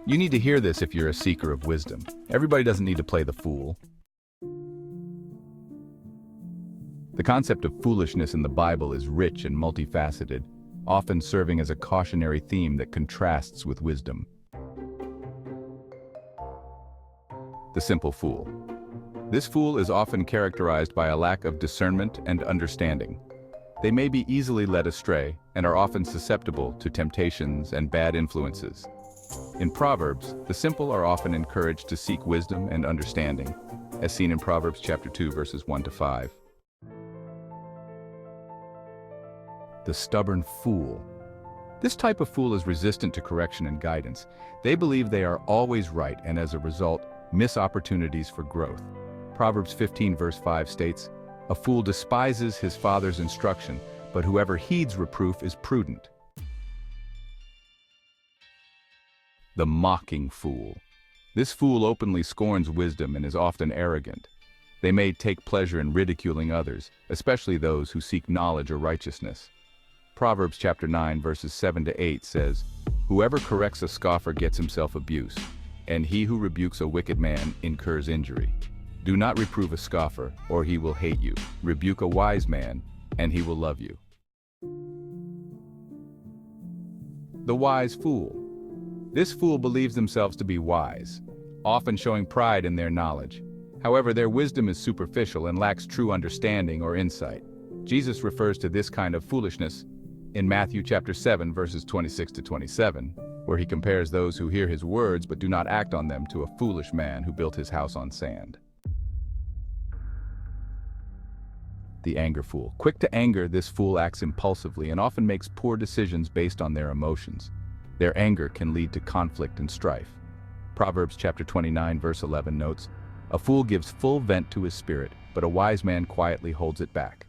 You need to hear this if you're a seeker of wisdom. Everybody doesn't need to play the fool. The concept of foolishness in the Bible is rich and multifaceted, often serving as a cautionary theme that contrasts with wisdom. The simple fool. This fool is often characterized by a lack of discernment and understanding. They may be easily led astray and are often susceptible to temptations and bad influences. In Proverbs, the simple are often encouraged to seek wisdom and understanding, as seen in Proverbs chapter 2, verses 1 to 5. The stubborn fool. This type of fool is resistant to correction and guidance. They believe they are always right and as a result, miss opportunities for growth. Proverbs 15 verse 5 states, "A fool despises his father's instruction, but whoever heeds reproof is prudent." The mocking fool. This fool openly scorns wisdom and is often arrogant. They may take pleasure in ridiculing others, especially those who seek knowledge or righteousness. Proverbs chapter 9 verses 7 to 8 says, "Whoever corrects a scoffer gets himself abuse, and he who rebukes a wicked man incurs injury. Do not reprove a scoffer, or he will hate you. Rebuke a wise man, and he will love you." The wise fool. This fool believes themselves to be wise, often showing pride in their knowledge. However, their wisdom is superficial and lacks true understanding or insight. Jesus refers to this kind of foolishness in Matthew chapter 7 verses 26 to 27, where he compares those who hear his words but do not act on them to a foolish man who built his house on sand. The anger fool. Quick to anger, this fool acts impulsively and often makes poor decisions based on their emotions. Their anger can lead to conflict and strife. Proverbs chapter 29 verse 11 notes, "A fool gives full vent to his spirit, but a wise man quietly holds it back."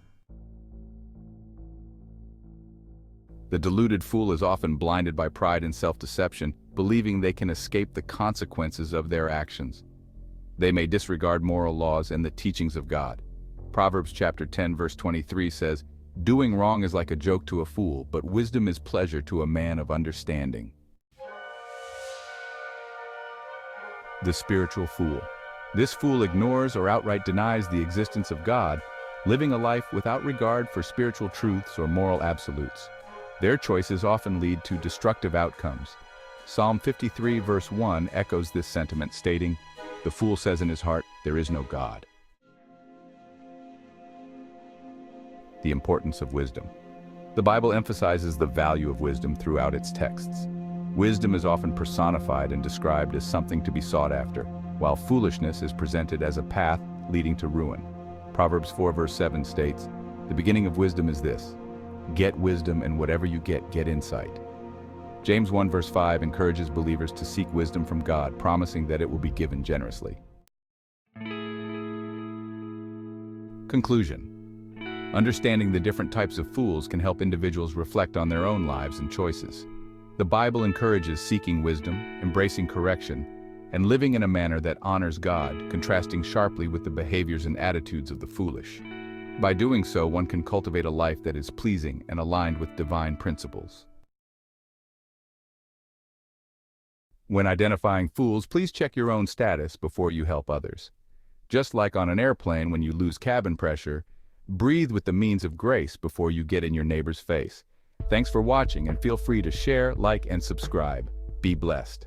The deluded fool is often blinded by pride and self-deception, believing they can escape the consequences of their actions. They may disregard moral laws and the teachings of God. Proverbs chapter 10 verse 23 says, "Doing wrong is like a joke to a fool, but wisdom is pleasure to a man of understanding." The spiritual fool. This fool ignores or outright denies the existence of God, living a life without regard for spiritual truths or moral absolutes. Their choices often lead to destructive outcomes. Psalm 53 verse 1 echoes this sentiment, stating, "The fool says in his heart, there is no God." The importance of wisdom. The Bible emphasizes the value of wisdom throughout its texts. Wisdom is often personified and described as something to be sought after, while foolishness is presented as a path leading to ruin. Proverbs 4 verse 7 states, "The beginning of wisdom is this: get wisdom, and whatever you get insight." James 1 verse 5 encourages believers to seek wisdom from God, promising that it will be given generously. Conclusion. Understanding the different types of fools can help individuals reflect on their own lives and choices. The Bible encourages seeking wisdom, embracing correction, and living in a manner that honors God, contrasting sharply with the behaviors and attitudes of the foolish. By doing so, one can cultivate a life that is pleasing and aligned with divine principles. When identifying fools, please check your own status before you help others. Just like on an airplane when you lose cabin pressure, breathe with the means of grace before you get in your neighbor's face. Thanks for watching, and feel free to share, like, and subscribe. Be blessed.